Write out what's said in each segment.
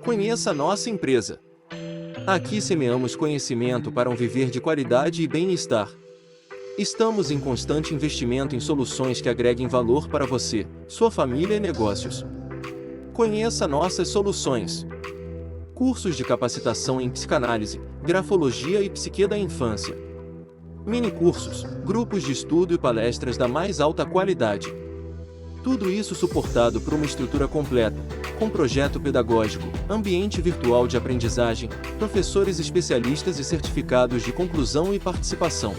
Conheça nossa empresa. Aqui semeamos conhecimento para um viver de qualidade e bem-estar. Estamos em constante investimento em soluções que agreguem valor para você, sua família e negócios. Conheça nossas soluções. Cursos de capacitação em psicanálise, grafologia e psique da infância. Mini-cursos, grupos de estudo e palestras da mais alta qualidade. Tudo isso suportado por uma estrutura completa, com projeto pedagógico, ambiente virtual de aprendizagem, professores especialistas e certificados de conclusão e participação.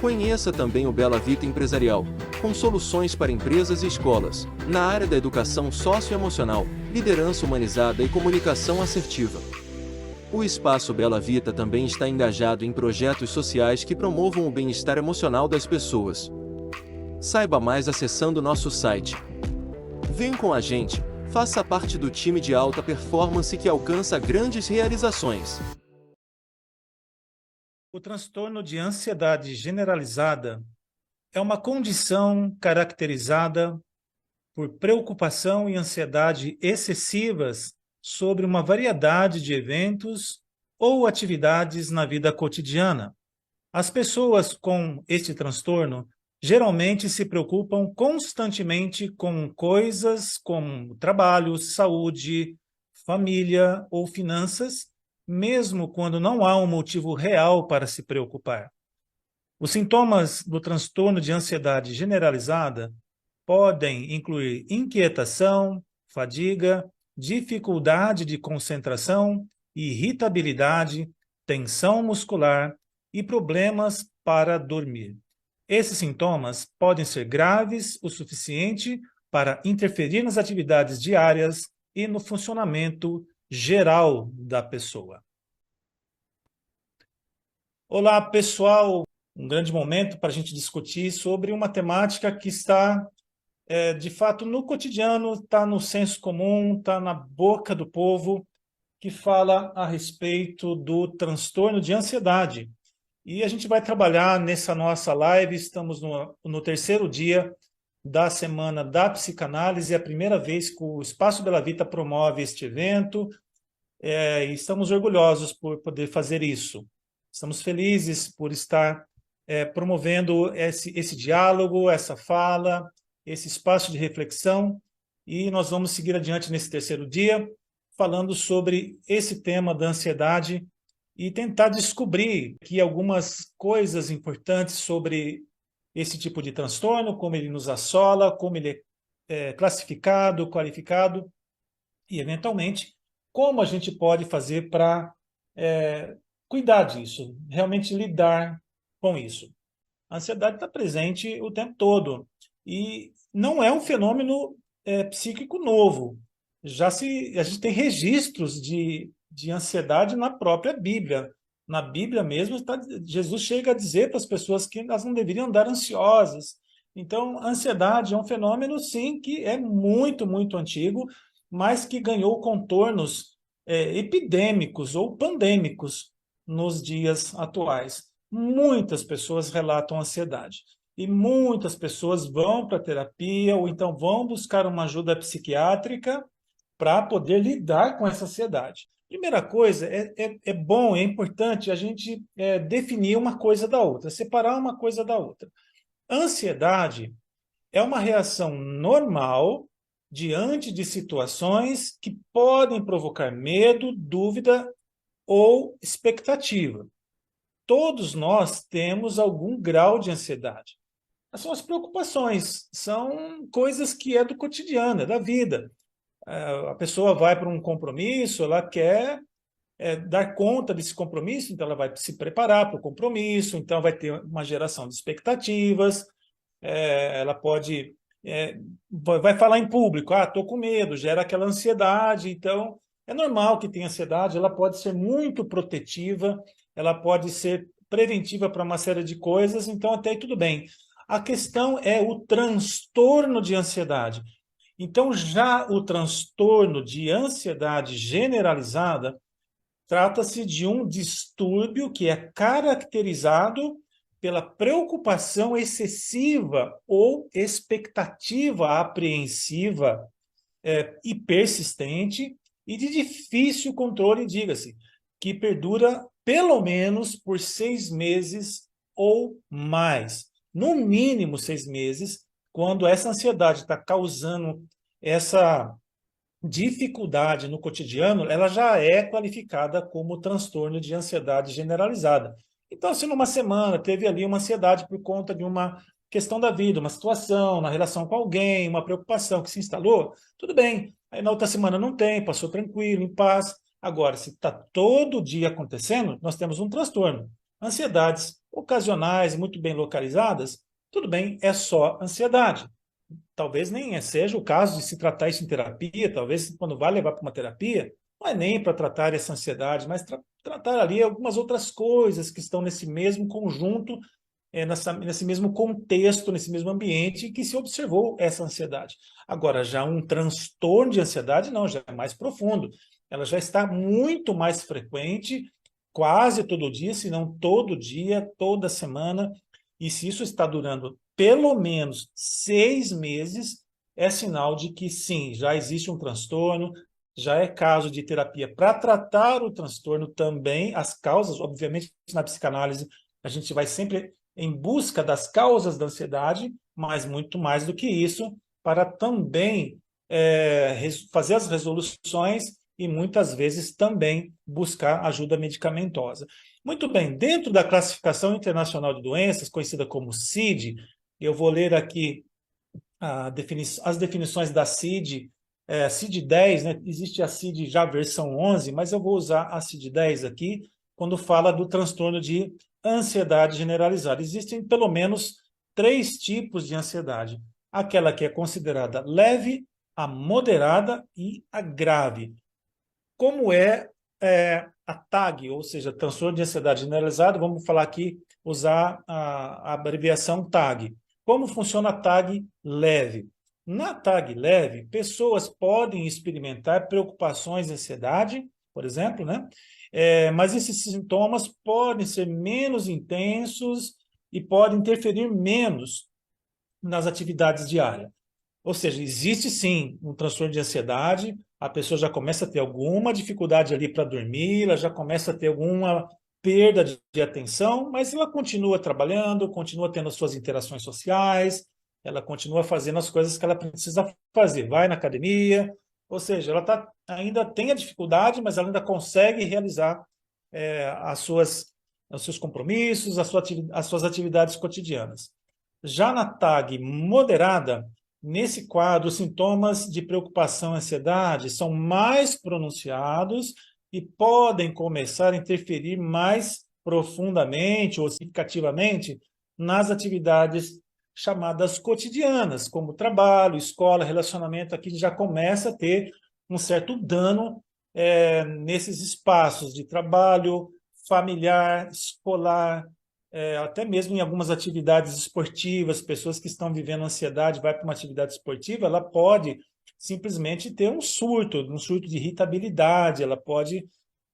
Conheça também o Bela Vita Empresarial, com soluções para empresas e escolas, na área da educação socioemocional, liderança humanizada e comunicação assertiva. O Espaço Bela Vita também está engajado em projetos sociais que promovam o bem-estar emocional das pessoas. Saiba mais acessando nosso site. Vem com a gente, faça parte do time de alta performance que alcança grandes realizações. O transtorno de ansiedade generalizada é uma condição caracterizada por preocupação e ansiedade excessivas sobre uma variedade de eventos ou atividades na vida cotidiana. As pessoas com este transtorno geralmente se preocupam constantemente com coisas como trabalho, saúde, família ou finanças, mesmo quando não há um motivo real para se preocupar. Os sintomas do transtorno de ansiedade generalizada podem incluir inquietação, fadiga, dificuldade de concentração, irritabilidade, tensão muscular e problemas para dormir. Esses sintomas podem ser graves o suficiente para interferir nas atividades diárias e no funcionamento geral da pessoa. Olá, pessoal! Um grande momento para a gente discutir sobre uma temática que está, de fato, no cotidiano, está no senso comum, está na boca do povo, que fala a respeito do transtorno de ansiedade. E a gente vai trabalhar nessa nossa live, estamos no terceiro dia da Semana da Psicanálise, é a primeira vez que o Espaço Bela Vita promove este evento, e estamos orgulhosos por poder fazer isso. Estamos felizes por estar promovendo esse diálogo, essa fala, esse espaço de reflexão, e nós vamos seguir adiante nesse terceiro dia, falando sobre esse tema da ansiedade e tentar descobrir aqui algumas coisas importantes sobre esse tipo de transtorno, como ele nos assola, como ele é classificado, qualificado, e, eventualmente, como a gente pode fazer para cuidar disso, realmente lidar com isso. A ansiedade está presente o tempo todo e não é um fenômeno psíquico novo. A gente tem registros de ansiedade na própria Bíblia. Na Bíblia mesmo, Jesus chega a dizer para as pessoas que elas não deveriam andar ansiosas. Então, a ansiedade é um fenômeno, sim, que é muito, muito antigo, mas que ganhou contornos epidêmicos ou pandêmicos nos dias atuais. Muitas pessoas relatam ansiedade. E muitas pessoas vão para a terapia ou então vão buscar uma ajuda psiquiátrica para poder lidar com essa ansiedade. Primeira coisa, é bom, é importante a gente definir uma coisa da outra, separar uma coisa da outra. Ansiedade é uma reação normal diante de situações que podem provocar medo, dúvida ou expectativa. Todos nós temos algum grau de ansiedade. São as preocupações, são coisas que é do cotidiano, é da vida. A pessoa vai para um compromisso, ela quer dar conta desse compromisso, então ela vai se preparar para o compromisso, então vai ter uma geração de expectativas, ela pode... vai falar em público, estou com medo, gera aquela ansiedade, então é normal que tenha ansiedade, ela pode ser muito protetiva, ela pode ser preventiva para uma série de coisas, então até aí tudo bem. A questão é o transtorno de ansiedade. Então, já o transtorno de ansiedade generalizada trata-se de um distúrbio que é caracterizado pela preocupação excessiva ou expectativa apreensiva e persistente e de difícil controle, diga-se, que perdura pelo menos por 6 meses ou mais. No mínimo 6 meses, quando essa ansiedade está causando essa dificuldade no cotidiano, ela já é qualificada como transtorno de ansiedade generalizada. Então, se numa semana teve ali uma ansiedade por conta de uma questão da vida, uma situação, na relação com alguém, uma preocupação que se instalou, tudo bem. Aí na outra semana não tem, passou tranquilo, em paz. Agora, se está todo dia acontecendo, nós temos um transtorno. Ansiedades ocasionais, muito bem localizadas, tudo bem, é só ansiedade. Talvez nem seja o caso de se tratar isso em terapia, talvez quando vai levar para uma terapia, não é nem para tratar essa ansiedade, mas tratar ali algumas outras coisas que estão nesse mesmo conjunto, nesse mesmo contexto, nesse mesmo ambiente que se observou essa ansiedade. Agora, já um transtorno de ansiedade, não, já é mais profundo. Ela já está muito mais frequente, quase todo dia, se não todo dia, toda semana, e se isso está durando pelo menos 6 meses, é sinal de que sim, já existe um transtorno, já é caso de terapia para tratar o transtorno também, as causas, obviamente, na psicanálise, a gente vai sempre em busca das causas da ansiedade, mas muito mais do que isso, para também fazer as resoluções e muitas vezes também buscar ajuda medicamentosa. Muito bem, dentro da Classificação Internacional de Doenças, conhecida como CID, eu vou ler aqui as definições da CID, CID-10, né? Existe a CID já versão 11, mas eu vou usar a CID-10 aqui, quando fala do transtorno de ansiedade generalizada. Existem pelo menos 3 tipos de ansiedade. Aquela que é considerada leve, a moderada e a grave. Como a TAG, ou seja, transtorno de ansiedade generalizada, vamos falar aqui, usar a abreviação TAG. Como funciona a TAG leve? Na TAG leve, pessoas podem experimentar preocupações e ansiedade, por exemplo, né? Mas esses sintomas podem ser menos intensos e podem interferir menos nas atividades diárias. Ou seja, existe sim um transtorno de ansiedade, a pessoa já começa a ter alguma dificuldade ali para dormir, ela já começa a ter alguma perda de atenção, mas ela continua trabalhando, continua tendo suas interações sociais, ela continua fazendo as coisas que ela precisa fazer, vai na academia, ou seja, ainda tem a dificuldade, mas ela ainda consegue realizar os seus compromissos, as suas atividades cotidianas. Já na TAG moderada, nesse quadro, os sintomas de preocupação e ansiedade são mais pronunciados e podem começar a interferir mais profundamente ou significativamente nas atividades chamadas cotidianas, como trabalho, escola, relacionamento. Aqui já começa a ter um certo dano nesses espaços de trabalho, familiar, escolar, até mesmo em algumas atividades esportivas, pessoas que estão vivendo ansiedade, vai para uma atividade esportiva, ela pode simplesmente ter um surto de irritabilidade, ela pode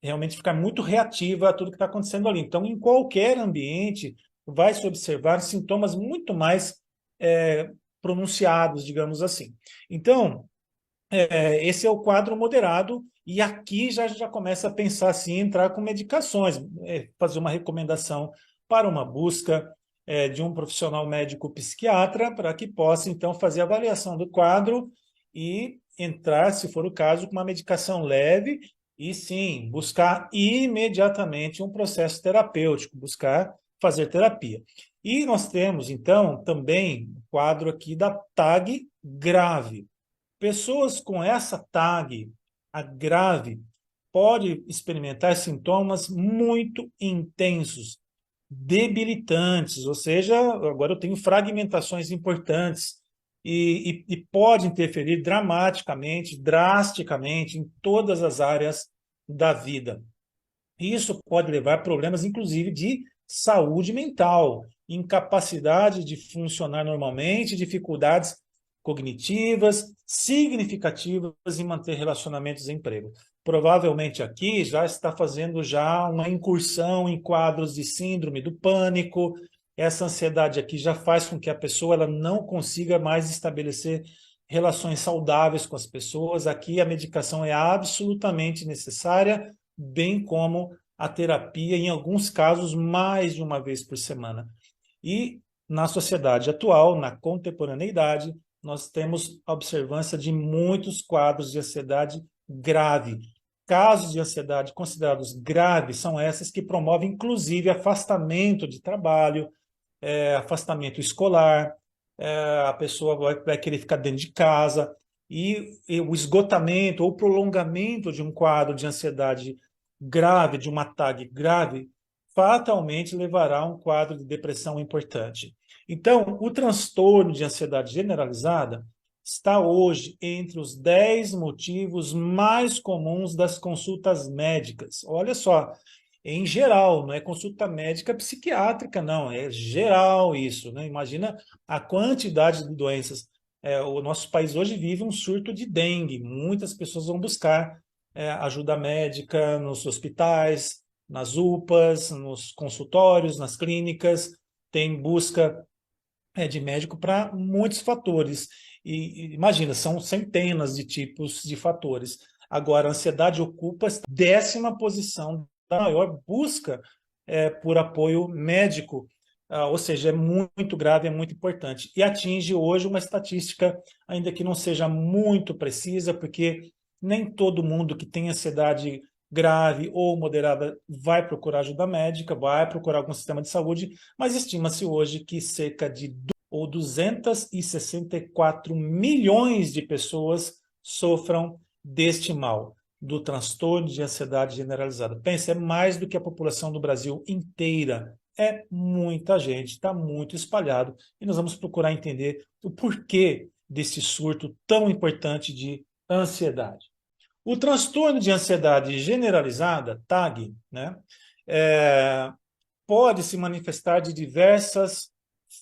realmente ficar muito reativa a tudo que está acontecendo ali. Então, em qualquer ambiente, vai se observar sintomas muito mais pronunciados, digamos assim. Então, esse é o quadro moderado, e aqui já começa a pensar assim, entrar com medicações, fazer uma recomendação para uma busca de um profissional médico psiquiatra, para que possa, então, fazer a avaliação do quadro e entrar, se for o caso, com uma medicação leve e, sim, buscar imediatamente um processo terapêutico, buscar fazer terapia. E nós temos, então, também o quadro aqui da TAG grave. Pessoas com essa TAG, a grave, pode experimentar sintomas muito intensos, debilitantes, ou seja, agora eu tenho fragmentações importantes e pode interferir dramaticamente, drasticamente em todas as áreas da vida. Isso pode levar a problemas, inclusive, de saúde mental, incapacidade de funcionar normalmente, dificuldades cognitivas significativas em manter relacionamentos e emprego. Provavelmente aqui já está fazendo já uma incursão em quadros de síndrome do pânico. Essa ansiedade aqui já faz com que a pessoa ela não consiga mais estabelecer relações saudáveis com as pessoas. Aqui a medicação é absolutamente necessária, bem como a terapia, em alguns casos, mais de uma vez por semana. E na sociedade atual, na contemporaneidade, nós temos a observância de muitos quadros de ansiedade grave. Casos de ansiedade considerados graves são esses que promovem, inclusive, afastamento de trabalho, afastamento escolar, a pessoa vai querer ficar dentro de casa, e o esgotamento ou prolongamento de um quadro de ansiedade grave, de uma TAG grave, fatalmente levará a um quadro de depressão importante. Então, o transtorno de ansiedade generalizada está hoje entre os 10 motivos mais comuns das consultas médicas. Olha só, em geral, não é consulta médica psiquiátrica, não, é geral isso, né? Imagina a quantidade de doenças. O nosso país hoje vive um surto de dengue, muitas pessoas vão buscar ajuda médica nos hospitais, nas UPAs, nos consultórios, nas clínicas, tem busca de médico para muitos fatores. E imagina, são centenas de tipos de fatores. Agora, a ansiedade ocupa a 10ª posição da maior busca por apoio médico, ou seja, é muito grave, é muito importante. E atinge hoje uma estatística, ainda que não seja muito precisa, porque nem todo mundo que tem ansiedade grave ou moderada vai procurar ajuda médica, vai procurar algum sistema de saúde, mas estima-se hoje que cerca de 264 milhões de pessoas sofram deste mal, do transtorno de ansiedade generalizada. Pensa, é mais do que a população do Brasil inteira. É muita gente, está muito espalhado, e nós vamos procurar entender o porquê desse surto tão importante de ansiedade. O transtorno de ansiedade generalizada, TAG, né, pode se manifestar de diversas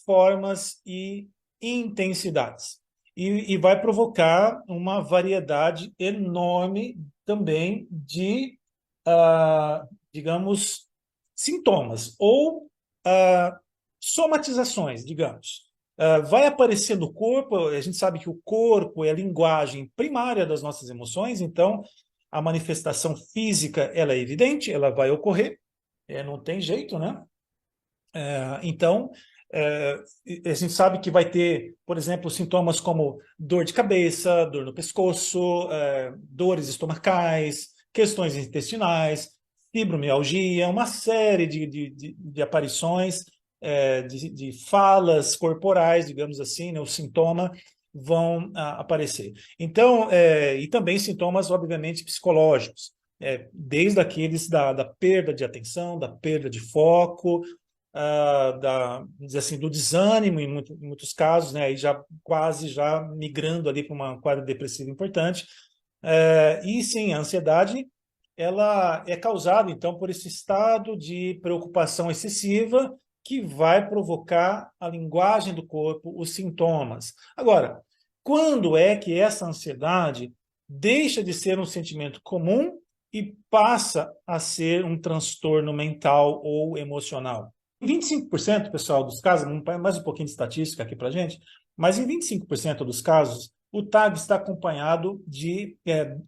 formas e intensidades. E vai provocar uma variedade enorme também de, digamos, sintomas ou somatizações, digamos. Vai aparecer no corpo, a gente sabe que o corpo é a linguagem primária das nossas emoções, então a manifestação física ela é evidente, ela vai ocorrer, não tem jeito, né? Então, a gente sabe que vai ter, por exemplo, sintomas como dor de cabeça, dor no pescoço, dores estomacais, questões intestinais, fibromialgia, uma série de aparições, de falas corporais, digamos assim, né, o sintoma vão aparecer. Então, e também sintomas, obviamente, psicológicos, desde aqueles da perda de atenção, da perda de foco, dizer assim, do desânimo em muitos casos, né, aí já quase já migrando ali para uma quadro depressivo importante. E sim, a ansiedade ela é causada então por esse estado de preocupação excessiva que vai provocar a linguagem do corpo, os sintomas. Agora, quando é que essa ansiedade deixa de ser um sentimento comum e passa a ser um transtorno mental ou emocional? Em 25%, pessoal, dos casos, mais um pouquinho de estatística aqui para a gente, mas em 25% dos casos, o TAG está acompanhado de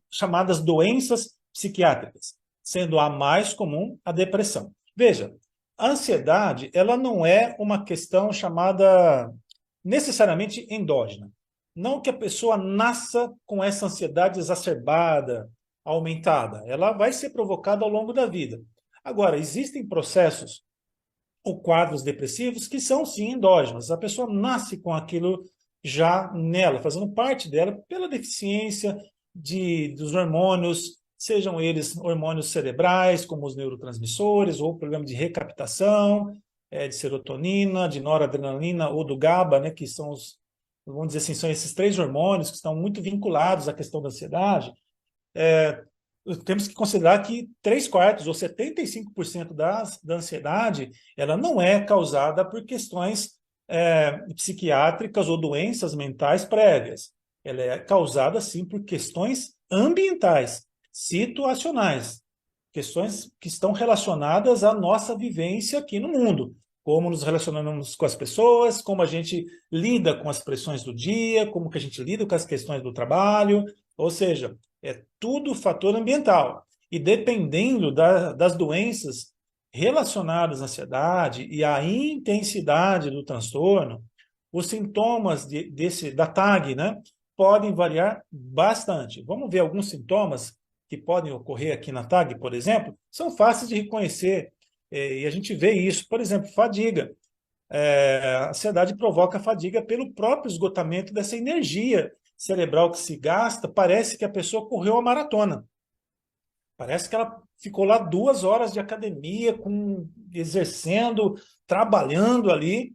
chamadas doenças psiquiátricas, sendo a mais comum a depressão. Veja, a ansiedade ela não é uma questão chamada necessariamente endógena. Não que a pessoa nasça com essa ansiedade exacerbada, aumentada. Ela vai ser provocada ao longo da vida. Agora, existem processos ou quadros depressivos que são, sim, endógenos. A pessoa nasce com aquilo já nela, fazendo parte dela pela deficiência dos hormônios, sejam eles hormônios cerebrais, como os neurotransmissores, ou problema de recaptação, de serotonina, de noradrenalina ou do GABA, né, que são vamos dizer assim, são esses 3 hormônios que estão muito vinculados à questão da ansiedade. Temos que considerar que 3/4 ou 75% da ansiedade ela não é causada por questões psiquiátricas ou doenças mentais prévias. Ela é causada, sim, por questões ambientais, situacionais, questões que estão relacionadas à nossa vivência aqui no mundo. como nos relacionamos com as pessoas, como a gente lida com as pressões do dia, como que a gente lida com as questões do trabalho, ou seja, é tudo fator ambiental. E dependendo das doenças relacionadas à ansiedade e à intensidade do transtorno, os sintomas da TAG, né, podem variar bastante. Vamos ver alguns sintomas que podem ocorrer aqui na TAG, por exemplo, são fáceis de reconhecer, e a gente vê isso, por exemplo, fadiga. A ansiedade provoca fadiga pelo próprio esgotamento dessa energia cerebral que se gasta, parece que a pessoa correu a maratona. Parece que ela ficou lá 2 horas de academia, exercendo, trabalhando ali,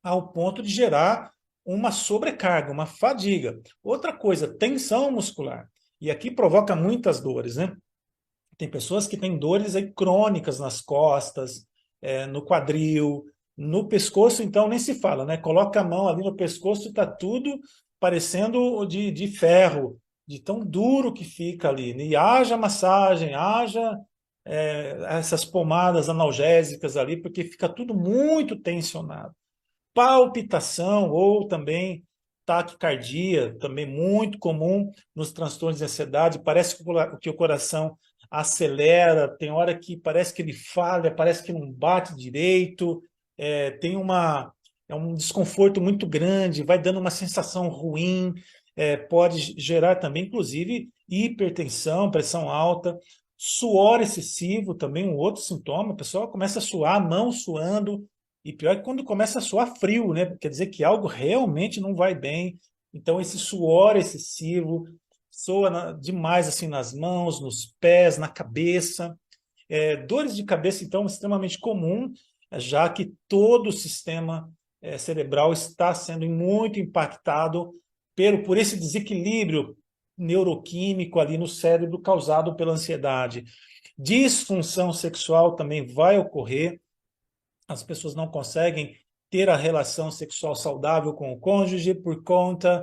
ao ponto de gerar uma sobrecarga, uma fadiga. Outra coisa, tensão muscular. E aqui provoca muitas dores, né? Tem pessoas que têm dores aí crônicas nas costas, no quadril, no pescoço, então nem se fala, né? Coloca a mão ali no pescoço e está tudo parecendo de ferro, de tão duro que fica ali. E haja massagem, haja essas pomadas analgésicas ali, porque fica tudo muito tensionado. Palpitação ou também taquicardia, também muito comum nos transtornos de ansiedade. Parece que o coração acelera, tem hora que parece que ele falha, parece que não bate direito, tem um desconforto muito grande, vai dando uma sensação ruim, pode gerar também, inclusive, hipertensão, pressão alta, suor excessivo, também um outro sintoma, a pessoa começa a suar, a mão suando, e pior é que quando começa a suar frio, né? Quer dizer que algo realmente não vai bem. Então, esse suor excessivo, demais assim nas mãos, nos pés, na cabeça. Dores de cabeça, então, extremamente comum, já que todo o sistema cerebral está sendo muito impactado por esse desequilíbrio neuroquímico ali no cérebro causado pela ansiedade. Disfunção sexual também vai ocorrer, as pessoas não conseguem ter a relação sexual saudável com o cônjuge por conta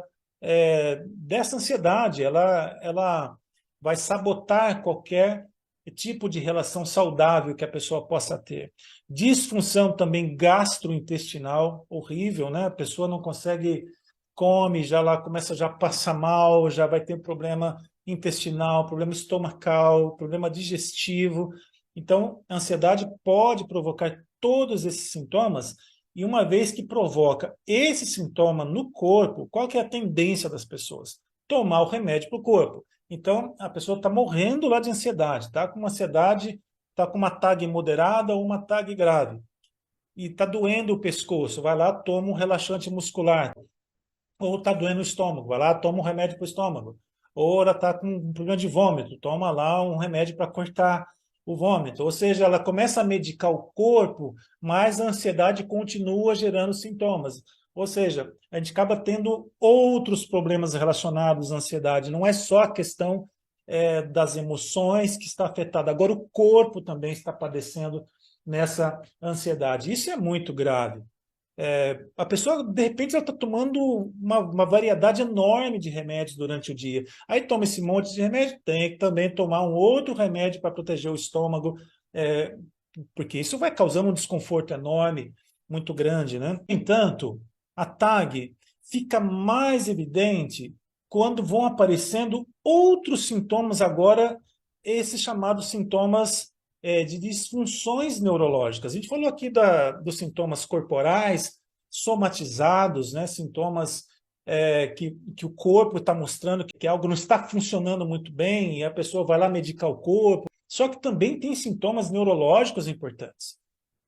dessa ansiedade. Ela vai sabotar qualquer tipo de relação saudável que a pessoa possa ter. Disfunção também gastrointestinal, horrível, né? A pessoa não consegue, come, já lá começa já a passar mal, já vai ter problema intestinal, problema estomacal, problema digestivo. Então, a ansiedade pode provocar todos esses sintomas, e uma vez que provoca esse sintoma no corpo, qual que é a tendência das pessoas? Tomar o remédio para o corpo. Então, a pessoa está morrendo lá de ansiedade, está com uma ansiedade, está com uma TAG moderada ou uma TAG grave, e está doendo o pescoço, vai lá, toma um relaxante muscular, ou está doendo o estômago, vai lá, toma um remédio para o estômago, ou ela está com um problema de vômito, toma lá um remédio para cortar o vômito. Ou seja, ela começa a medicar o corpo, mas a ansiedade continua gerando sintomas. Ou seja, a gente acaba tendo outros problemas relacionados à ansiedade. Não é só a questão das emoções que está afetada, agora o corpo também está padecendo nessa ansiedade. Isso é muito grave. A pessoa, de repente, ela está tomando uma variedade enorme de remédios durante o dia. Aí toma esse monte de remédio, tem que também tomar um outro remédio para proteger o estômago, porque isso vai causando um desconforto enorme, muito grande, né? No entanto, a TAG fica mais evidente quando vão aparecendo outros sintomas agora, esses chamados sintomas de disfunções neurológicas. A gente falou aqui dos sintomas corporais, somatizados, né? Sintomas que o corpo está mostrando que algo não está funcionando muito bem, e a pessoa vai lá medicar o corpo. Só que também tem sintomas neurológicos importantes.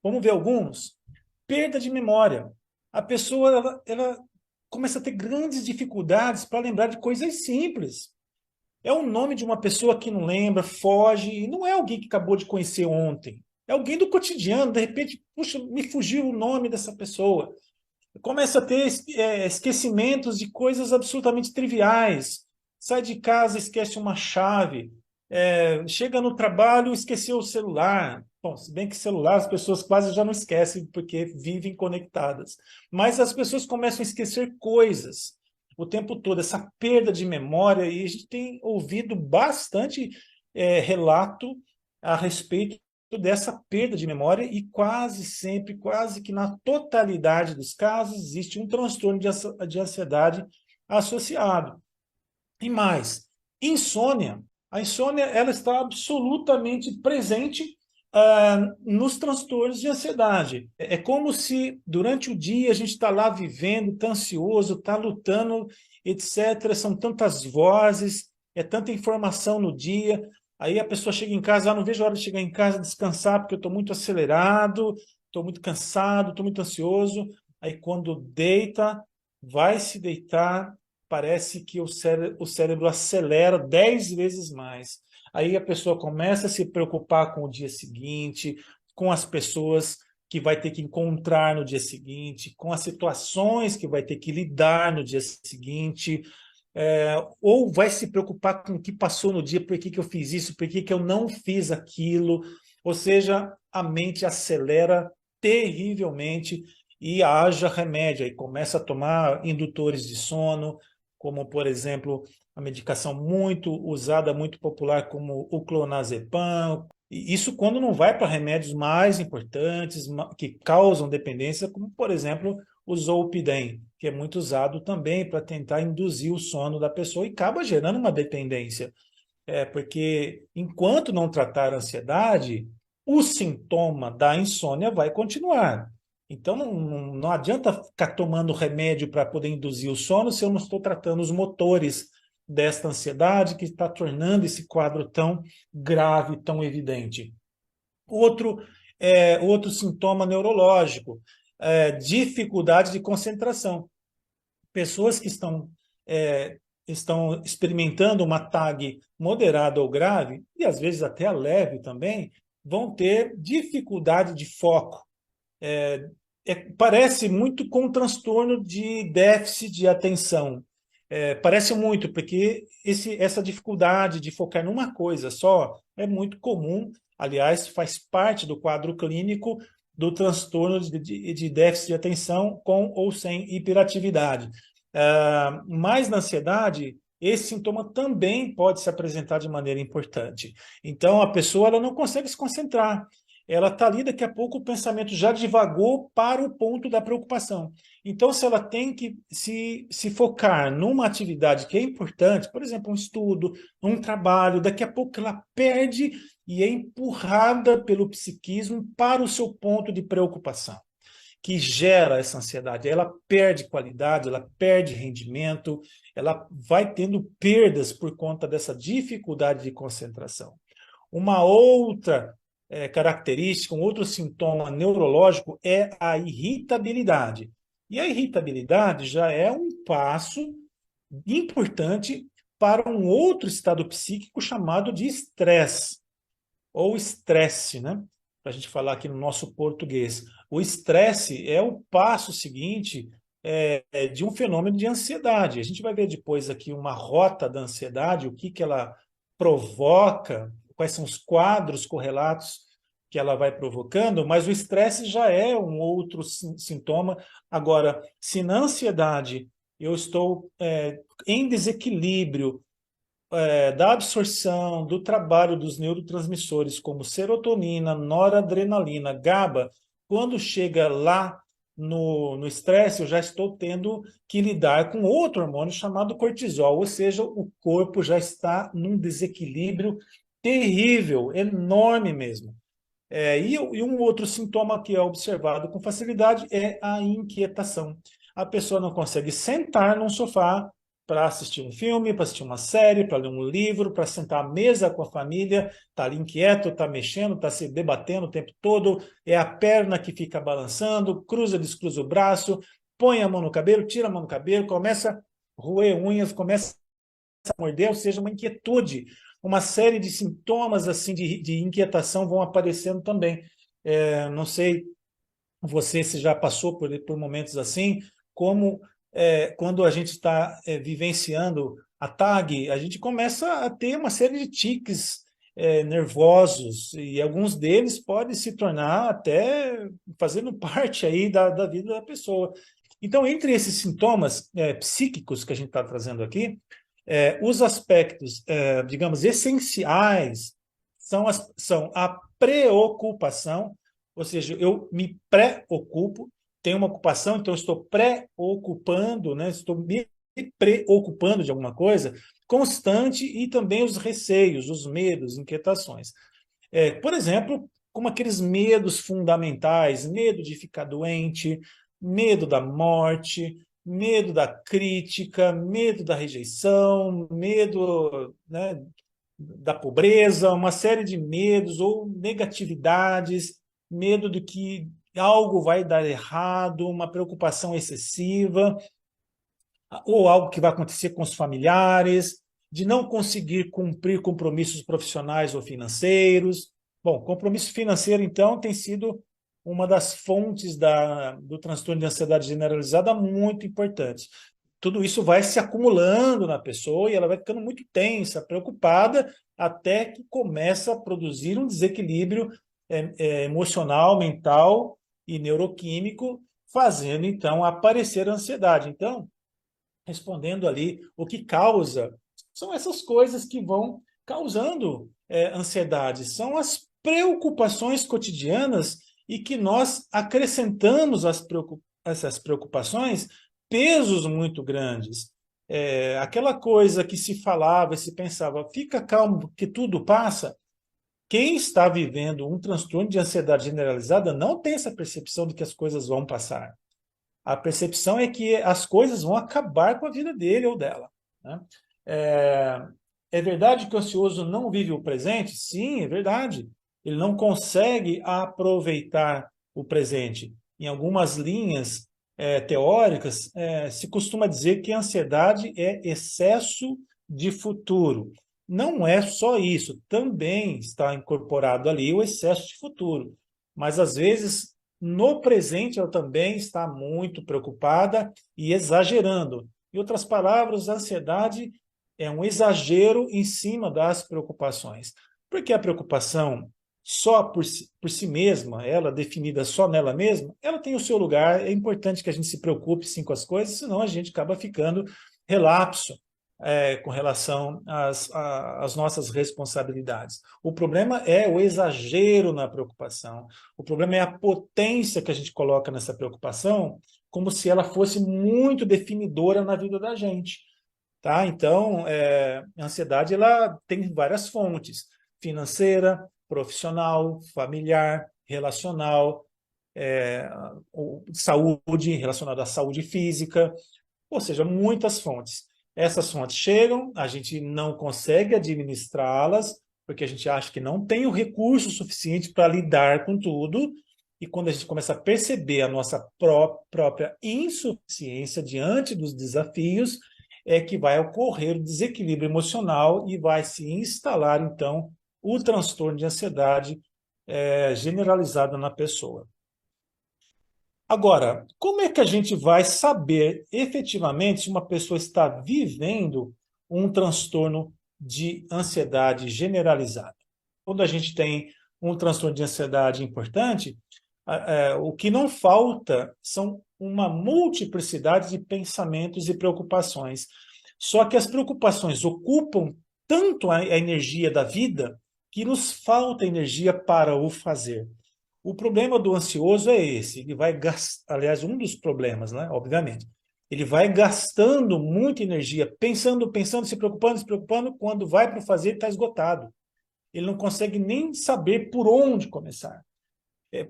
Vamos ver alguns? Perda de memória. A pessoa ela começa a ter grandes dificuldades para lembrar de coisas simples. É o nome de uma pessoa que não lembra, foge, e não é alguém que acabou de conhecer ontem. É alguém do cotidiano, de repente, puxa, me fugiu o nome dessa pessoa. Começa a ter esquecimentos de coisas absolutamente triviais. Sai de casa, esquece uma chave. Chega no trabalho, esqueceu o celular. Bom, se bem que celular as pessoas quase já não esquecem porque vivem conectadas. Mas as pessoas começam a esquecer coisas o tempo todo, essa perda de memória, e a gente tem ouvido bastante relato a respeito dessa perda de memória e quase sempre, quase que na totalidade dos casos, existe um transtorno de ansiedade associado. E mais, insônia. A insônia ela está absolutamente presente nos transtornos de ansiedade. É como se durante o dia a gente está lá vivendo, está ansioso, está lutando, etc. São tantas vozes, é tanta informação no dia. Aí a pessoa chega em casa, não vejo a hora de chegar em casa, descansar, porque eu estou muito acelerado, estou muito cansado, estou muito ansioso. Aí quando deita, vai se deitar, parece que o cérebro acelera 10 vezes mais. Aí a pessoa começa a se preocupar com o dia seguinte, com as pessoas que vai ter que encontrar no dia seguinte, com as situações que vai ter que lidar no dia seguinte, ou vai se preocupar com o que passou no dia, por que que eu fiz isso, por que que eu não fiz aquilo. Ou seja, a mente acelera terrivelmente e haja remédio. Aí começa a tomar indutores de sono, como, por exemplo, a medicação muito usada, muito popular, como o clonazepam. E isso quando não vai para remédios mais importantes, que causam dependência, como, por exemplo, o Zolpidem, que é muito usado também para tentar induzir o sono da pessoa e acaba gerando uma dependência. Porque enquanto não tratar a ansiedade, o sintoma da insônia vai continuar. Então, não adianta ficar tomando remédio para poder induzir o sono se eu não estou tratando os motores desta ansiedade que está tornando esse quadro tão grave, tão evidente. Outro sintoma neurológico, dificuldade de concentração. Pessoas que estão experimentando uma TAG moderada ou grave, e às vezes até a leve também, vão ter dificuldade de foco. Parece muito com transtorno de déficit de atenção. Parece muito, porque essa dificuldade de focar numa coisa só é muito comum, aliás, faz parte do quadro clínico do transtorno de déficit de atenção com ou sem hiperatividade. Mas na ansiedade, esse sintoma também pode se apresentar de maneira importante. Então, a pessoa ela não consegue se concentrar. Ela está ali, daqui a pouco o pensamento já divagou para o ponto da preocupação. Então, se ela tem que se focar numa atividade que é importante, por exemplo, um estudo, um trabalho, daqui a pouco ela perde e é empurrada pelo psiquismo para o seu ponto de preocupação, que gera essa ansiedade. Ela perde qualidade, ela perde rendimento, ela vai tendo perdas por conta dessa dificuldade de concentração. Uma outra característica, um outro sintoma neurológico é a irritabilidade. E a irritabilidade já é um passo importante para um outro estado psíquico chamado de estresse, ou estresse, né? Para a gente falar aqui no nosso português. O estresse é o passo seguinte de um fenômeno de ansiedade. A gente vai ver depois aqui uma rota da ansiedade, o que ela provoca, quais são os quadros correlatos que ela vai provocando, mas o estresse já é um outro sintoma. Agora, se na ansiedade eu estou em desequilíbrio da absorção, do trabalho dos neurotransmissores como serotonina, noradrenalina, GABA, quando chega lá no estresse, eu já estou tendo que lidar com outro hormônio chamado cortisol, ou seja, o corpo já está num desequilíbrio terrível, enorme mesmo. E um outro sintoma que é observado com facilidade é a inquietação. A pessoa não consegue sentar num sofá para assistir um filme, para assistir uma série, para ler um livro, para sentar à mesa com a família, está ali inquieto, está mexendo, está se debatendo o tempo todo, é a perna que fica balançando, cruza, descruza o braço, põe a mão no cabelo, tira a mão no cabelo, começa a roer unhas, começa a morder, ou seja, uma inquietude. Uma série de sintomas assim de inquietação vão aparecendo também. Não sei você se já passou por momentos assim, como quando a gente está vivenciando a TAG, a gente começa a ter uma série de tiques nervosos, e alguns deles podem se tornar até fazendo parte aí da vida da pessoa. Então, entre esses sintomas psíquicos que a gente está trazendo aqui, os aspectos, digamos, essenciais são a preocupação, ou seja, eu me preocupo, tenho uma ocupação, então eu estou preocupando, né? Estou me preocupando de alguma coisa constante, e também os receios, os medos, inquietações. Por exemplo, como aqueles medos fundamentais, medo de ficar doente, medo da morte, medo da crítica, medo da rejeição, medo, né, da pobreza, uma série de medos ou negatividades, medo de que algo vai dar errado, uma preocupação excessiva, ou algo que vai acontecer com os familiares, de não conseguir cumprir compromissos profissionais ou financeiros. Bom, compromisso financeiro, então, tem sido uma das fontes do transtorno de ansiedade generalizada muito importante. Tudo isso vai se acumulando na pessoa e ela vai ficando muito tensa, preocupada, até que começa a produzir um desequilíbrio emocional, mental e neuroquímico, fazendo, então, aparecer a ansiedade. Então, respondendo ali, o que causa são essas coisas que vão causando ansiedade, são as preocupações cotidianas e que nós acrescentamos essas preocupações pesos muito grandes. Aquela coisa que se falava, se pensava, fica calmo que tudo passa. Quem está vivendo um transtorno de ansiedade generalizada não tem essa percepção de que as coisas vão passar. A percepção é que as coisas vão acabar com a vida dele ou dela, né? É verdade que o ansioso não vive o presente? Sim, é verdade. Ele não consegue aproveitar o presente. Em algumas linhas teóricas, se costuma dizer que a ansiedade é excesso de futuro. Não é só isso, também está incorporado ali o excesso de futuro. Mas, às vezes, no presente, ela também está muito preocupada e exagerando. Em outras palavras, a ansiedade é um exagero em cima das preocupações. Porque a preocupação, só por si mesma, ela definida só nela mesma, ela tem o seu lugar. É importante que a gente se preocupe sim com as coisas, senão a gente acaba ficando relapso com relação às nossas responsabilidades. O problema é o exagero na preocupação. O problema é a potência que a gente coloca nessa preocupação, como se ela fosse muito definidora na vida da gente. Tá? Então, a ansiedade ela tem várias fontes: financeira, profissional, familiar, relacional, saúde, relacionada à saúde física, ou seja, muitas fontes. Essas fontes chegam, a gente não consegue administrá-las, porque a gente acha que não tem o recurso suficiente para lidar com tudo, e quando a gente começa a perceber a nossa própria insuficiência diante dos desafios, é que vai ocorrer o desequilíbrio emocional e vai se instalar, então, o transtorno de ansiedade generalizado na pessoa. Agora, como é que a gente vai saber efetivamente se uma pessoa está vivendo um transtorno de ansiedade generalizada? Quando a gente tem um transtorno de ansiedade importante, o que não falta são uma multiplicidade de pensamentos e preocupações. Só que as preocupações ocupam tanto a energia da vida que nos falta energia para o fazer. O problema do ansioso é esse, ele vai gastar, aliás, um dos problemas, né, obviamente, ele vai gastando muita energia, pensando, se preocupando, quando vai para fazer, está esgotado. Ele não consegue nem saber por onde começar.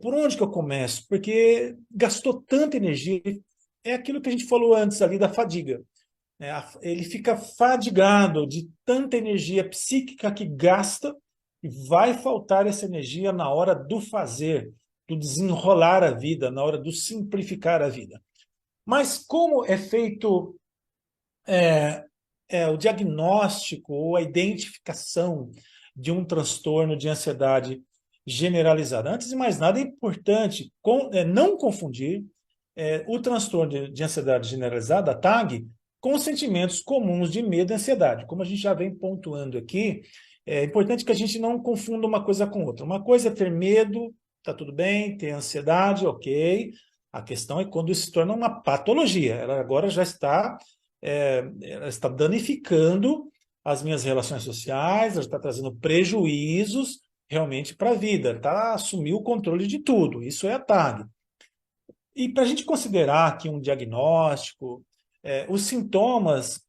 Por onde que eu começo? Porque gastou tanta energia, é aquilo que a gente falou antes ali da fadiga. Ele fica fadigado de tanta energia psíquica que gasta, e vai faltar essa energia na hora do fazer, do desenrolar a vida, na hora do simplificar a vida. Mas como é feito o diagnóstico ou a identificação de um transtorno de ansiedade generalizada? Antes de mais nada, é importante não confundir o transtorno de ansiedade generalizada, a TAG, com sentimentos comuns de medo e ansiedade. Como a gente já vem pontuando aqui, é importante que a gente não confunda uma coisa com outra. Uma coisa é ter medo, tá tudo bem, ter ansiedade, ok. A questão é quando isso se torna uma patologia. Ela agora já ela está danificando as minhas relações sociais, ela está trazendo prejuízos realmente para a vida, tá? Assumir o controle de tudo. Isso é a TAG. E para a gente considerar aqui um diagnóstico, os sintomas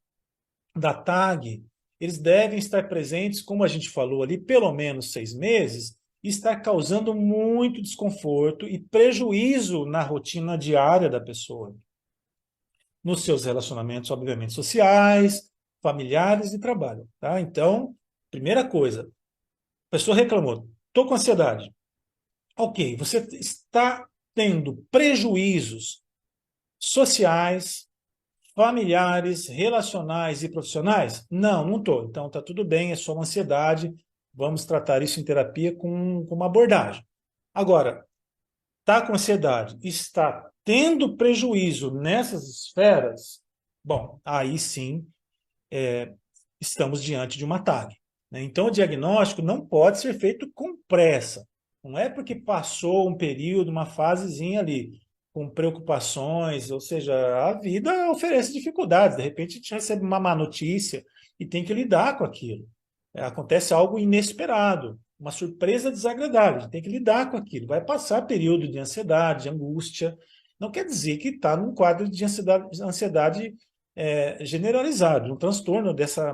da TAG, eles devem estar presentes, como a gente falou ali, pelo menos 6 meses, e estar causando muito desconforto e prejuízo na rotina diária da pessoa, nos seus relacionamentos, obviamente, sociais, familiares e trabalho, tá? Então, primeira coisa, a pessoa reclamou, estou com ansiedade. Ok, você está tendo prejuízos sociais, familiares, relacionais e profissionais? Não, não estou. Então está tudo bem, é só uma ansiedade. Vamos tratar isso em terapia com uma abordagem. Agora, está com ansiedade, está tendo prejuízo nessas esferas, bom, aí sim estamos diante de uma TAG, né? Então o diagnóstico não pode ser feito com pressa. Não é porque passou um período, uma fasezinha ali, com preocupações, ou seja, a vida oferece dificuldades. De repente a gente recebe uma má notícia e tem que lidar com aquilo. Acontece algo inesperado, uma surpresa desagradável, a gente tem que lidar com aquilo. Vai passar período de ansiedade, de angústia. Não quer dizer que está num quadro de ansiedade generalizado, um transtorno dessa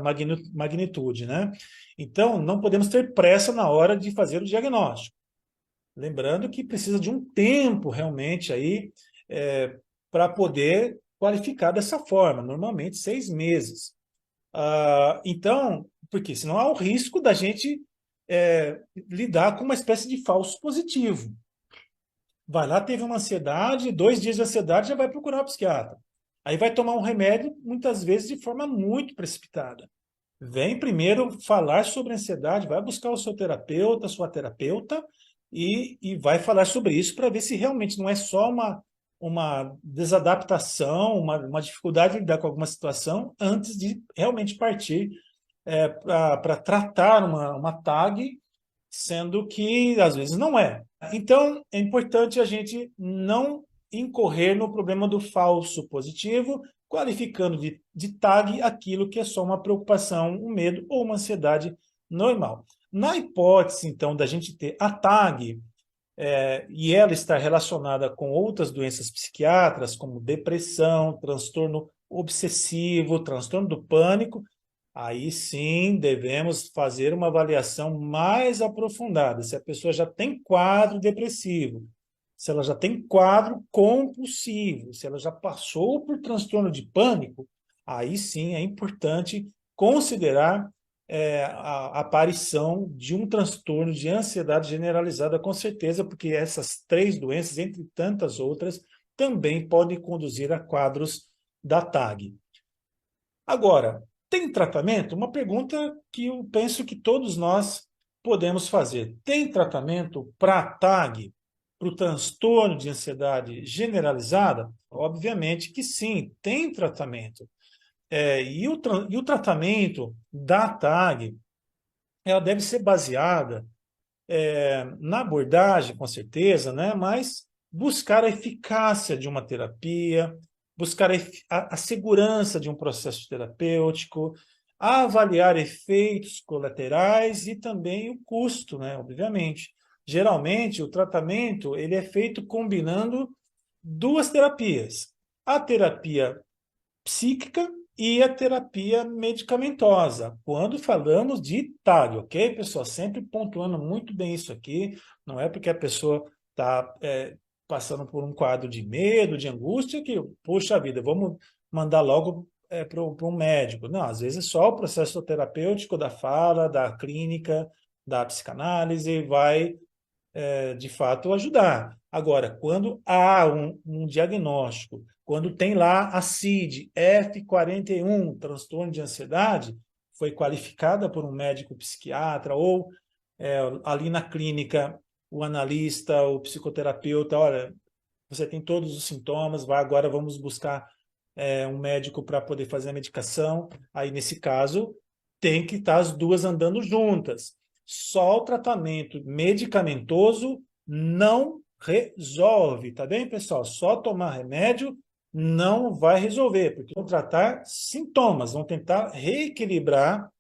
magnitude, né? Então, não podemos ter pressa na hora de fazer o diagnóstico. Lembrando que precisa de um tempo realmente aí para poder qualificar dessa forma, normalmente 6 meses. Então, porque senão há o risco da gente lidar com uma espécie de falso positivo. Vai lá, teve uma ansiedade, 2 dias de ansiedade, já vai procurar o psiquiatra. Aí vai tomar um remédio, muitas vezes de forma muito precipitada. Vem primeiro falar sobre ansiedade, vai buscar o seu terapeuta, sua terapeuta, e vai falar sobre isso para ver se realmente não é só uma desadaptação, uma dificuldade de lidar com alguma situação, antes de realmente partir para tratar uma TAG, sendo que às vezes não é. Então, é importante a gente não incorrer no problema do falso positivo, qualificando de TAG aquilo que é só uma preocupação, um medo ou uma ansiedade normal. Na hipótese, então, da gente ter a TAG, e ela estar relacionada com outras doenças psiquiátricas, como depressão, transtorno obsessivo, transtorno do pânico, aí sim devemos fazer uma avaliação mais aprofundada. Se a pessoa já tem quadro depressivo, se ela já tem quadro compulsivo, se ela já passou por transtorno de pânico, aí sim é importante considerar a aparição de um transtorno de ansiedade generalizada, com certeza, porque essas 3 doenças, entre tantas outras, também podem conduzir a quadros da TAG. Agora, tem tratamento? Uma pergunta que eu penso que todos nós podemos fazer. Tem tratamento para TAG, para o transtorno de ansiedade generalizada? Obviamente que sim, tem tratamento. E o tratamento da TAG, ela deve ser baseada na abordagem, com certeza, né? Mas buscar a eficácia de uma terapia, buscar a segurança de um processo terapêutico, avaliar efeitos colaterais e também o custo, né? Obviamente. Geralmente, o tratamento ele é feito combinando 2 terapias. A terapia psíquica e a terapia medicamentosa, quando falamos de TAG, ok, pessoal? Sempre pontuando muito bem isso aqui, não é porque a pessoa está passando por um quadro de medo, de angústia, que, puxa vida, vamos mandar logo para um médico. Não, às vezes só o processo terapêutico da fala, da clínica, da psicanálise vai de fato, ajudar. Agora, quando há um diagnóstico, quando tem lá a CID F41, transtorno de ansiedade, foi qualificada por um médico psiquiatra ou ali na clínica, o analista, o psicoterapeuta, olha, você tem todos os sintomas, agora vamos buscar um médico para poder fazer a medicação. Aí, nesse caso, tem que estar as duas andando juntas. Só o tratamento medicamentoso não resolve, tá bem, pessoal? Só tomar remédio não vai resolver, porque vão tratar sintomas, vão tentar reequilibrar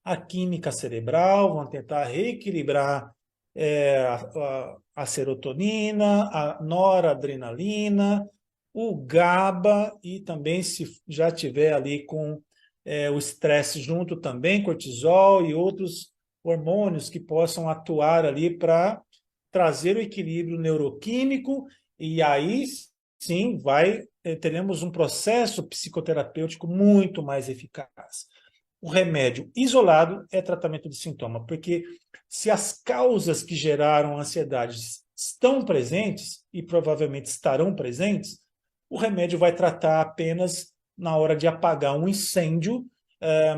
a química cerebral, vão tentar reequilibrar a serotonina, a noradrenalina, o GABA e também, se já tiver ali com o estresse junto também, cortisol e outros hormônios que possam atuar ali para trazer o equilíbrio neuroquímico, e aí sim teremos um processo psicoterapêutico muito mais eficaz. O remédio isolado é tratamento de sintoma, porque se as causas que geraram a ansiedade estão presentes, e provavelmente estarão presentes, o remédio vai tratar apenas na hora de apagar um incêndio,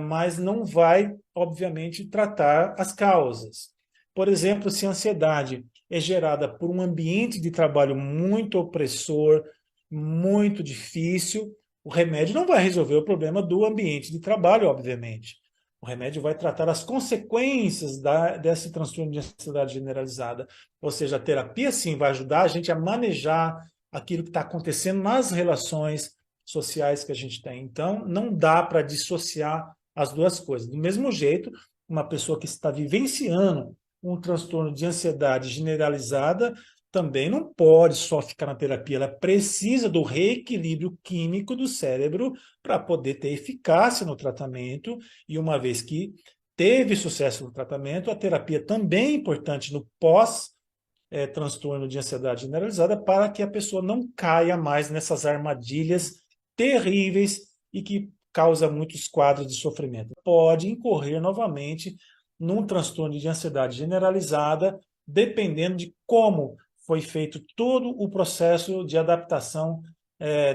mas não vai, obviamente, tratar as causas. Por exemplo, se a ansiedade é gerada por um ambiente de trabalho muito opressor, muito difícil, o remédio não vai resolver o problema do ambiente de trabalho, obviamente. O remédio vai tratar as consequências desse transtorno de ansiedade generalizada. Ou seja, a terapia, sim, vai ajudar a gente a manejar aquilo que está acontecendo nas relações sociais que a gente tem. Então, não dá para dissociar as duas coisas. Do mesmo jeito, uma pessoa que está vivenciando um transtorno de ansiedade generalizada também não pode só ficar na terapia, ela precisa do reequilíbrio químico do cérebro para poder ter eficácia no tratamento, e uma vez que teve sucesso no tratamento, a terapia também é importante no pós-transtorno de ansiedade generalizada para que a pessoa não caia mais nessas armadilhas terríveis e que causa muitos quadros de sofrimento. Pode incorrer novamente num transtorno de ansiedade generalizada, dependendo de como foi feito todo o processo de adaptação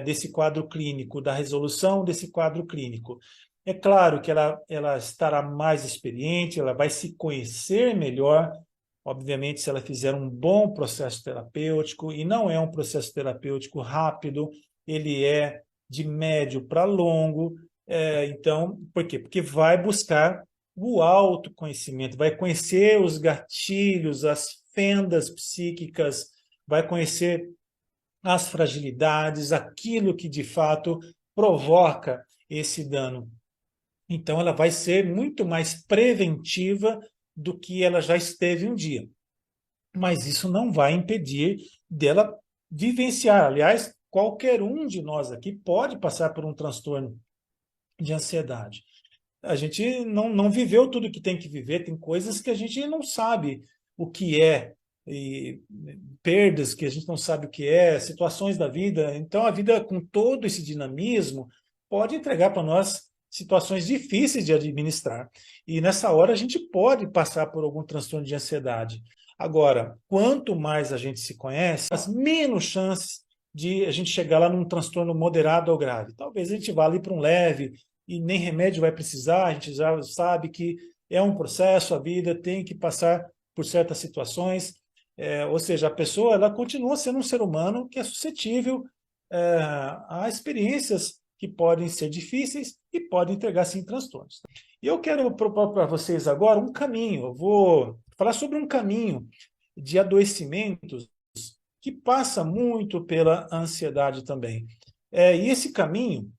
desse quadro clínico, da resolução desse quadro clínico. É claro que ela estará mais experiente, ela vai se conhecer melhor, obviamente, se ela fizer um bom processo terapêutico, e não é um processo terapêutico rápido, ele é de médio para longo. Então, por quê? Porque vai buscar o autoconhecimento, vai conhecer os gatilhos, as fendas psíquicas, vai conhecer as fragilidades, aquilo que de fato provoca esse dano. Então, ela vai ser muito mais preventiva do que ela já esteve um dia. Mas isso não vai impedir dela vivenciar. Aliás, qualquer um de nós aqui pode passar por um transtorno de ansiedade. A gente não viveu tudo que tem que viver, tem coisas que a gente não sabe o que é, e perdas que a gente não sabe o que é, situações da vida. Então, a vida, com todo esse dinamismo, pode entregar para nós situações difíceis de administrar. E nessa hora a gente pode passar por algum transtorno de ansiedade. Agora, quanto mais a gente se conhece, as menos chances de a gente chegar lá num transtorno moderado ou grave. Talvez a gente vá ali para um leve, e nem remédio vai precisar, a gente já sabe que é um processo, a vida tem que passar por certas situações, ou seja, a pessoa ela continua sendo um ser humano que é suscetível a experiências que podem ser difíceis e podem entregar, sim, transtornos. E eu quero propor para vocês agora um caminho, eu vou falar sobre um caminho de adoecimentos que passa muito pela ansiedade também. E esse caminho,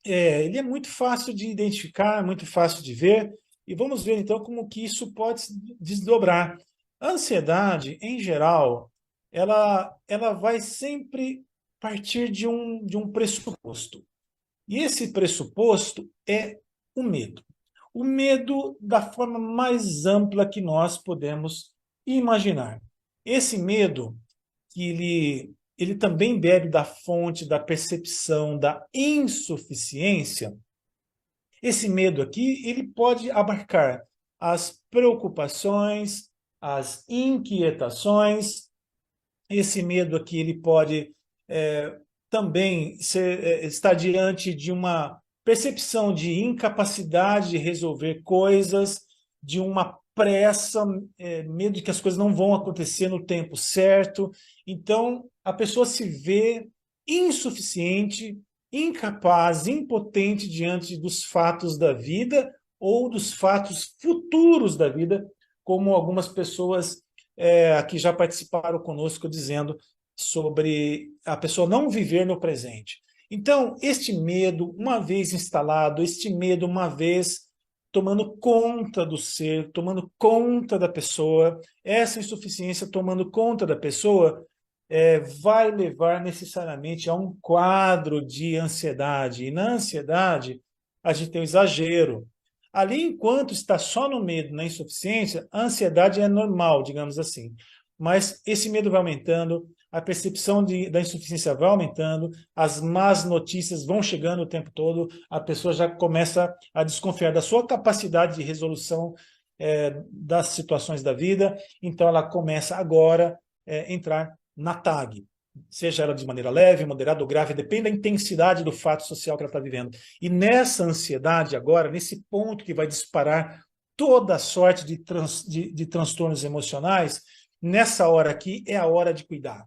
ele é muito fácil de identificar, muito fácil de ver, e vamos ver então como que isso pode se desdobrar. A ansiedade, em geral, ela vai sempre partir de um pressuposto. E esse pressuposto é o medo. O medo da forma mais ampla que nós podemos imaginar. Esse medo, que ele também bebe da fonte da percepção da insuficiência. Esse medo aqui, ele pode abarcar as preocupações, as inquietações. Esse medo aqui, ele pode também estar diante de uma percepção de incapacidade de resolver coisas, de uma pressa, medo de que as coisas não vão acontecer no tempo certo. Então, a pessoa se vê insuficiente, incapaz, impotente diante dos fatos da vida ou dos fatos futuros da vida, como algumas pessoas aqui já participaram conosco dizendo sobre a pessoa não viver no presente. Então, este medo, uma vez instalado, este medo, uma vez tomando conta do ser, tomando conta da pessoa. Essa insuficiência tomando conta da pessoa vai levar necessariamente a um quadro de ansiedade. E na ansiedade, a gente tem o exagero. Ali, enquanto está só no medo, na insuficiência, a ansiedade é normal, digamos assim. Mas esse medo vai aumentando, a percepção da insuficiência vai aumentando, as más notícias vão chegando o tempo todo, a pessoa já começa a desconfiar da sua capacidade de resolução das situações da vida, então ela começa agora a entrar na TAG, seja ela de maneira leve, moderada ou grave, depende da intensidade do fato social que ela está vivendo. E nessa ansiedade agora, nesse ponto que vai disparar toda a sorte de transtornos emocionais, nessa hora aqui é a hora de cuidar.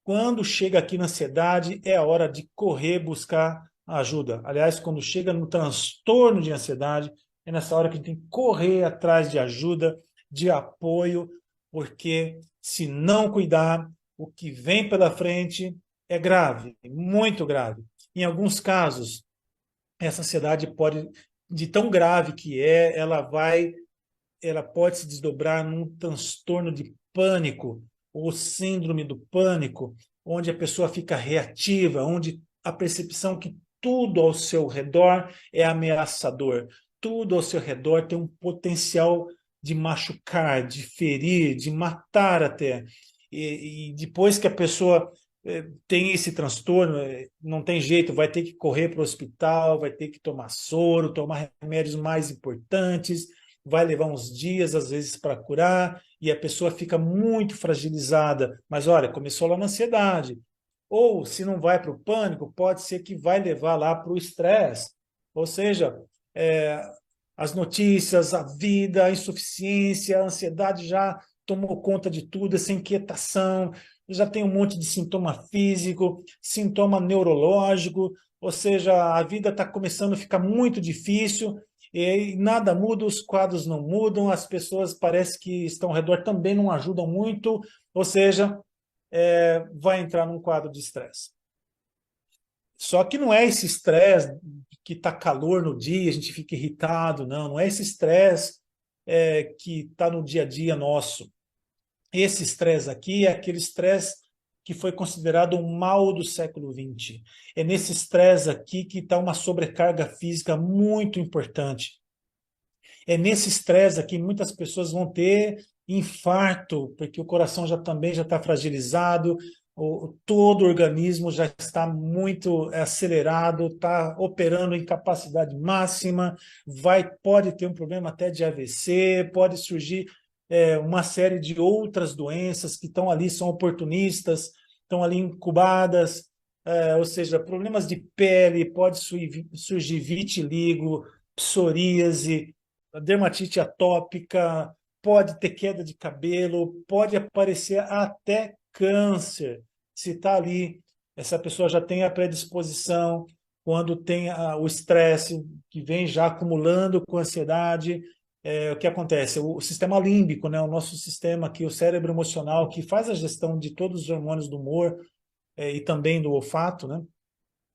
Quando chega aqui na ansiedade, é a hora de correr, buscar ajuda. Aliás, quando chega no transtorno de ansiedade, é nessa hora que a gente tem que correr atrás de ajuda, de apoio, porque se não cuidar, o que vem pela frente é grave, muito grave. Em alguns casos, essa ansiedade pode, de tão grave que ela pode se desdobrar num transtorno de pânico, ou síndrome do pânico, onde a pessoa fica reativa, onde a percepção que tudo ao seu redor é ameaçador, tudo ao seu redor tem um potencial de machucar, de ferir, de matar até. E depois que a pessoa tem esse transtorno, não tem jeito, vai ter que correr para o hospital, vai ter que tomar soro, tomar remédios mais importantes, vai levar uns dias, às vezes, para curar, e a pessoa fica muito fragilizada. Mas, olha, começou lá na ansiedade. Ou, se não vai para o pânico, pode ser que vai levar lá para o estresse. Ou seja, as notícias, a vida, a insuficiência, a ansiedade já tomou conta de tudo, essa inquietação, já tem um monte de sintoma físico, sintoma neurológico, ou seja, a vida está começando a ficar muito difícil, e nada muda, os quadros não mudam, as pessoas parece que estão ao redor também não ajudam muito, ou seja, vai entrar num quadro de estresse. Só que não é esse estresse que está calor no dia, a gente fica irritado, não é esse estresse que está no dia a dia nosso. Esse estresse aqui é aquele estresse que foi considerado um mal do século XX. É nesse estresse aqui que está uma sobrecarga física muito importante. É nesse estresse aqui que muitas pessoas vão ter infarto, porque o coração também já está fragilizado, todo o organismo já está muito acelerado, está operando em capacidade máxima, pode ter um problema até de AVC, pode surgir uma série de outras doenças que estão ali, são oportunistas, estão ali incubadas, ou seja, problemas de pele, pode surgir vitiligo, psoríase, dermatite atópica, pode ter queda de cabelo, pode aparecer até câncer. Se está ali, essa pessoa já tem a predisposição, quando tem o estresse que vem já acumulando com ansiedade, o que acontece? O sistema límbico, né, o nosso sistema aqui, o cérebro emocional, que faz a gestão de todos os hormônios do humor e também do olfato, né,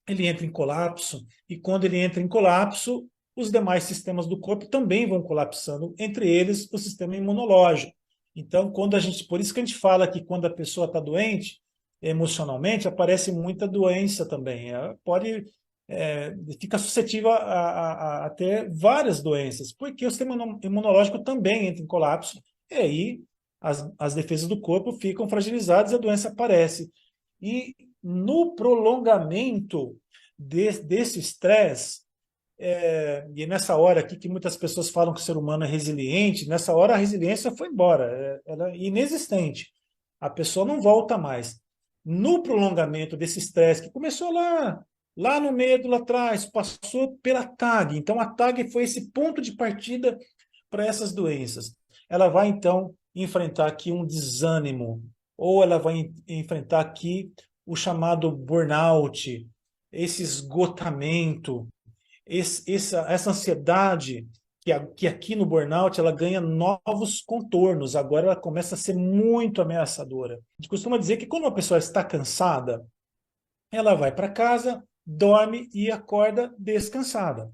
ele entra em colapso, e quando ele entra em colapso, os demais sistemas do corpo também vão colapsando, entre eles o sistema imunológico. Então, por isso que a gente fala que quando a pessoa está doente, emocionalmente, aparece muita doença também. Fica suscetível a ter várias doenças, porque o sistema imunológico também entra em colapso, e aí as defesas do corpo ficam fragilizadas e a doença aparece. E no prolongamento desse estresse, e nessa hora aqui que muitas pessoas falam que o ser humano é resiliente, nessa hora a resiliência foi embora, ela é inexistente. A pessoa não volta mais. No prolongamento desse estresse, que começou lá no medo, lá atrás, passou pela TAG. Então, a TAG foi esse ponto de partida para essas doenças. Ela vai, então, enfrentar aqui um desânimo, ou ela vai enfrentar aqui o chamado burnout, esse esgotamento, essa ansiedade, que aqui no burnout ela ganha novos contornos, agora ela começa a ser muito ameaçadora. A gente costuma dizer que quando uma pessoa está cansada, ela vai para casa, dorme e acorda descansada.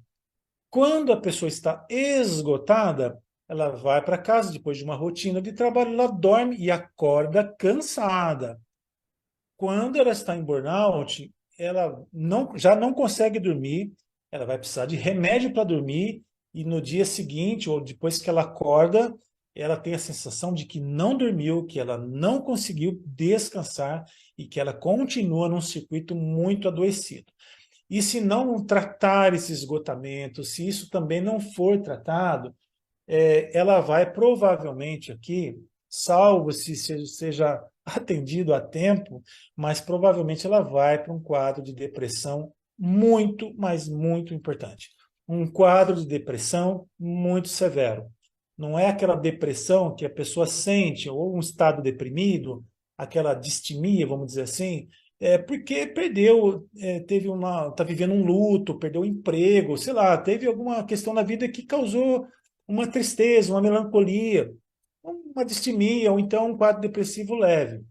Quando a pessoa está esgotada, ela vai para casa depois de uma rotina de trabalho, ela dorme e acorda cansada. Quando ela está em burnout, ela já não consegue dormir, ela vai precisar de remédio para dormir, e no dia seguinte, ou depois que ela acorda, ela tem a sensação de que não dormiu, que ela não conseguiu descansar e que ela continua num circuito muito adoecido. E se não tratar esse esgotamento, se isso também não for tratado, ela vai provavelmente aqui, salvo se seja atendido a tempo, mas provavelmente ela vai para um quadro de depressão muito, mas muito importante. Um quadro de depressão muito severo. Não é aquela depressão que a pessoa sente, ou um estado deprimido, aquela distimia, vamos dizer assim, porque perdeu, está vivendo um luto, perdeu o emprego, sei lá, teve alguma questão na vida que causou uma tristeza, uma melancolia, uma distimia, ou então um quadro depressivo leve.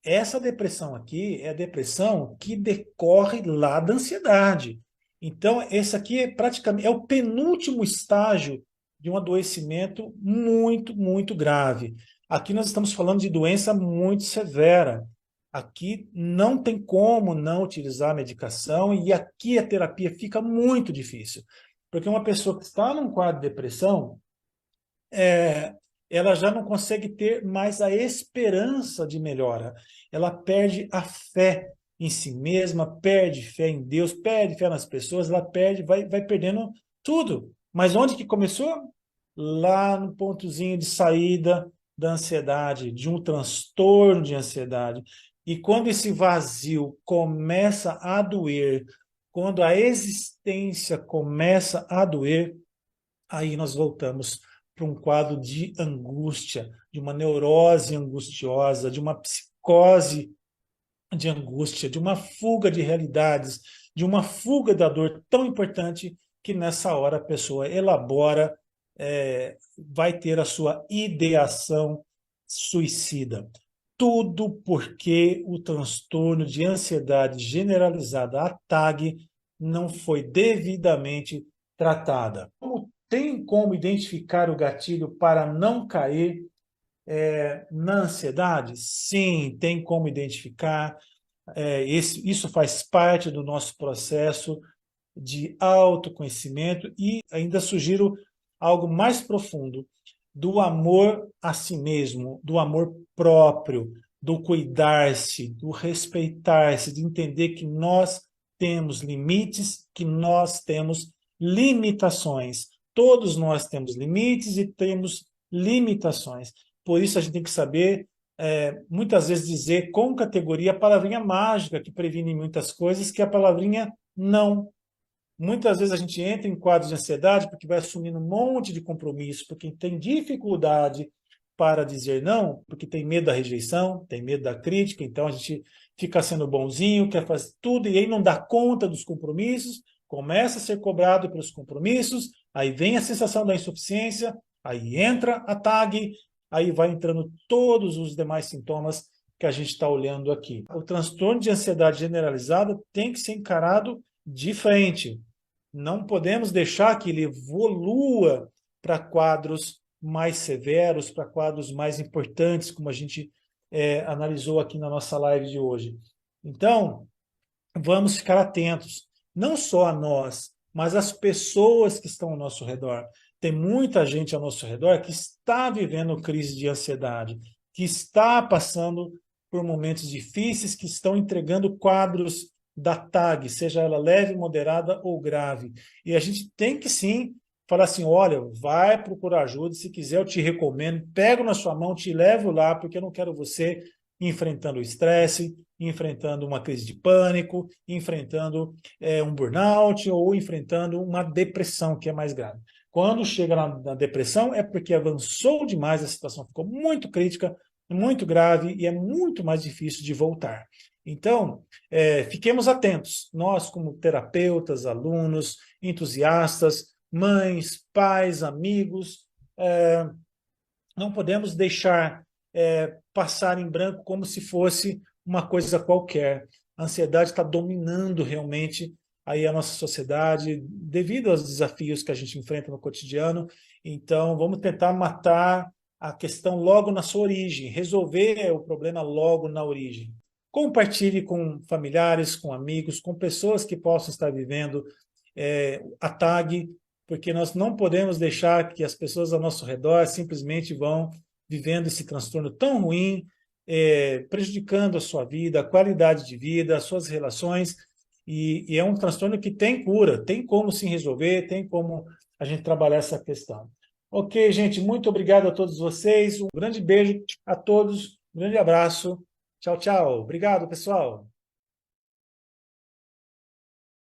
Essa depressão aqui é a depressão que decorre lá da ansiedade. Então, esse aqui é praticamente o penúltimo estágio de um adoecimento muito, muito grave. Aqui nós estamos falando de doença muito severa. Aqui não tem como não utilizar a medicação e aqui a terapia fica muito difícil. Porque uma pessoa que está num quadro de depressão, é, ela já não consegue ter mais a esperança de melhora. Ela perde a fé em si mesma, perde fé em Deus, perde fé nas pessoas, ela perde, vai perdendo tudo. Mas onde que começou? Lá no pontozinho de saída da ansiedade, de um transtorno de ansiedade. E quando esse vazio começa a doer, quando a existência começa a doer, aí nós voltamos para um quadro de angústia, de uma neurose angustiosa, de uma psicose de angústia, de uma fuga de realidades, de uma fuga da dor tão importante que nessa hora a pessoa elabora, vai ter a sua ideação suicida. Tudo porque o transtorno de ansiedade generalizada, a TAG, não foi devidamente tratada. Tem como identificar o gatilho para não cair na ansiedade? Sim, tem como identificar. Isso faz parte do nosso processo de autoconhecimento e ainda sugiro algo mais profundo, do amor a si mesmo, do amor próprio, do cuidar-se, do respeitar-se, de entender que nós temos limites, que nós temos limitações. Todos nós temos limites e temos limitações. Por isso a gente tem que saber, muitas vezes, dizer com categoria a palavrinha mágica que previne muitas coisas, que é a palavrinha não. Muitas vezes a gente entra em quadros de ansiedade porque vai assumindo um monte de compromisso, porque tem dificuldade para dizer não, porque tem medo da rejeição, tem medo da crítica, então a gente fica sendo bonzinho, quer fazer tudo e aí não dá conta dos compromissos, começa a ser cobrado pelos compromissos, aí vem a sensação da insuficiência, aí entra a TAG, aí vai entrando todos os demais sintomas que a gente está olhando aqui. O transtorno de ansiedade generalizada tem que ser encarado de frente. Não podemos deixar que ele evolua para quadros mais severos, para quadros mais importantes, como a gente analisou aqui na nossa live de hoje. Então, vamos ficar atentos, não só a nós, mas às pessoas que estão ao nosso redor. Tem muita gente ao nosso redor que está vivendo crise de ansiedade, que está passando por momentos difíceis, que estão entregando quadros da TAG, seja ela leve, moderada ou grave. E a gente tem que sim falar assim, olha, vai procurar ajuda, se quiser eu te recomendo, pego na sua mão, te levo lá, porque eu não quero você enfrentando o estresse, enfrentando uma crise de pânico, enfrentando um burnout ou enfrentando uma depressão, que é mais grave. Quando chega na depressão é porque avançou demais, a situação ficou muito crítica, muito grave e é muito mais difícil de voltar. Então, fiquemos atentos, nós como terapeutas, alunos, entusiastas, mães, pais, amigos, não podemos deixar passar em branco como se fosse uma coisa qualquer. A ansiedade está dominando realmente aí a nossa sociedade, devido aos desafios que a gente enfrenta no cotidiano. Então, vamos tentar matar a questão logo na sua origem, resolver o problema logo na origem. Compartilhe com familiares, com amigos, com pessoas que possam estar vivendo a TAG, porque nós não podemos deixar que as pessoas ao nosso redor simplesmente vão vivendo esse transtorno tão ruim, prejudicando a sua vida, a qualidade de vida, as suas relações, e é um transtorno que tem cura, tem como se resolver, tem como a gente trabalhar essa questão. Ok, gente, muito obrigado a todos vocês, um grande beijo a todos, um grande abraço, tchau, tchau. Obrigado, pessoal.